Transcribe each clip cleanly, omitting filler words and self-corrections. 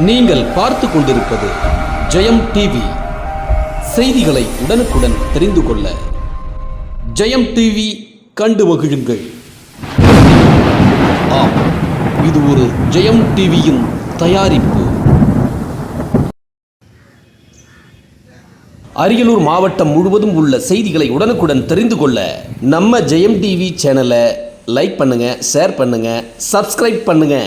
நீங்கள் பார்த்து கொண்டிருப்பது ஜெயம் டிவி. செய்திகளை உடனுக்குடன் தெரிந்து கொள்ள ஜெயம் டிவி கண்டு மகிழுங்கள். ஆம், இது ஒரு ஜெயம் டிவியின் தயாரிப்பு. அரியலூர் மாவட்டம் முழுவதும் உள்ள செய்திகளை உடனுக்குடன் தெரிந்து கொள்ள நம்ம ஜெயம் டிவி சேனலை லைக் பண்ணுங்க, ஷேர் பண்ணுங்க, சப்ஸ்கிரைப் பண்ணுங்க.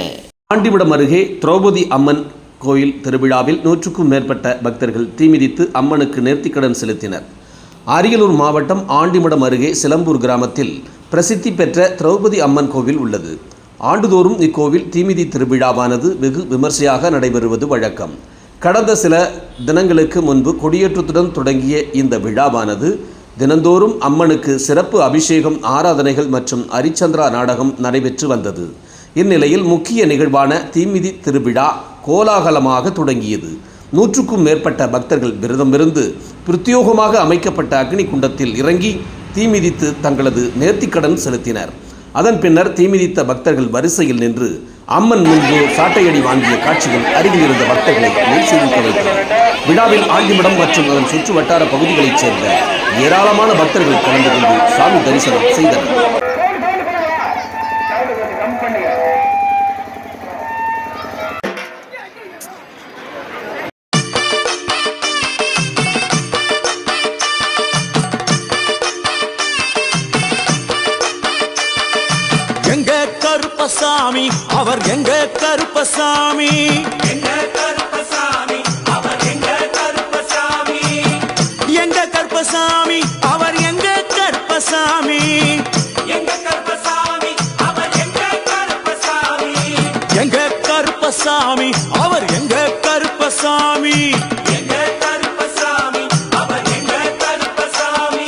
ஆண்டிமடம் அருகே திரௌபதி அம்மன் கோயில் திருவிழாவில் 100க்கும் மேற்பட்ட பக்தர்கள் தீமிதித்து அம்மனுக்கு நேர்த்திக்கடன் செலுத்தினர். அரியலூர் மாவட்டம் ஆண்டிமடம் அருகே சிலம்பூர் கிராமத்தில் பிரசித்தி பெற்ற திரௌபதி அம்மன் கோவில் உள்ளது. ஆண்டுதோறும் இக்கோவில் தீமிதி திருவிழாவானது வெகு விமர்சையாக நடைபெறுவது வழக்கம். கடந்த சில தினங்களுக்கு முன்பு கொடியேற்றத்துடன் தொடங்கிய இந்த விழாவானது தினந்தோறும் அம்மனுக்கு சிறப்பு அபிஷேகம், ஆராதனைகள் மற்றும் அரிச்சந்திரா நாடகம் நடைபெற்று வந்தது. இந்நிலையில் முக்கிய நிகழ்வான தீமிதி திருவிழா கோலாகலமாக தொடங்கியது. 100க்கும் மேற்பட்ட பக்தர்கள் விரதமிருந்து பிரத்யோகமாக அமைக்கப்பட்ட அக்னி குண்டத்தில் இறங்கி தீமிதித்து தங்களது நேர்த்திக்கடன் செலுத்தினர். அதன் பின்னர் தீமிதித்த பக்தர்கள் வரிசையில் நின்று அம்மன் முன்பு சாட்டையடி வாங்கிய காட்சிகள் அருகில் இருந்த பக்தர்களை மெய்சிலிர்க்க வைத்தது. விழாவில் ஆண்டிமடம் மற்றும் அதன் சுற்று வட்டார பகுதிகளைச் சேர்ந்த ஏராளமான பக்தர்கள் கலந்து கொண்டு சாமி தரிசனம் செய்தனர். எங்க கருப்பசாமி அவர் எங்க கருப்பசாமி, எங்க கருப்பசாமி அவர் எங்க கருப்பசாமி, எங்க கருப்பசாமி அவர் எங்க கருப்பசாமி, எங்க கருப்பசாமி அவர் எங்க கருப்பசாமி, எங்க கருப்பசாமி அவர் எங்க கருப்பசாமி, எங்க கருப்பசாமி அவர் எங்க கருப்பசாமி.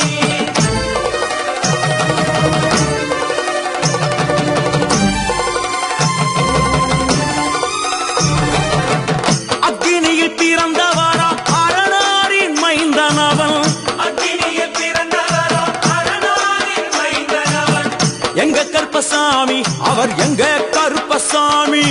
அக்னியில் பிறந்தவரா அரணாரின் மைந்தனவன், அக்னியில் பிறந்தவரா அரணாரின் மைந்தனவன், எங்க கருப்பசாமி அவர் எங்க கருப்பசாமி,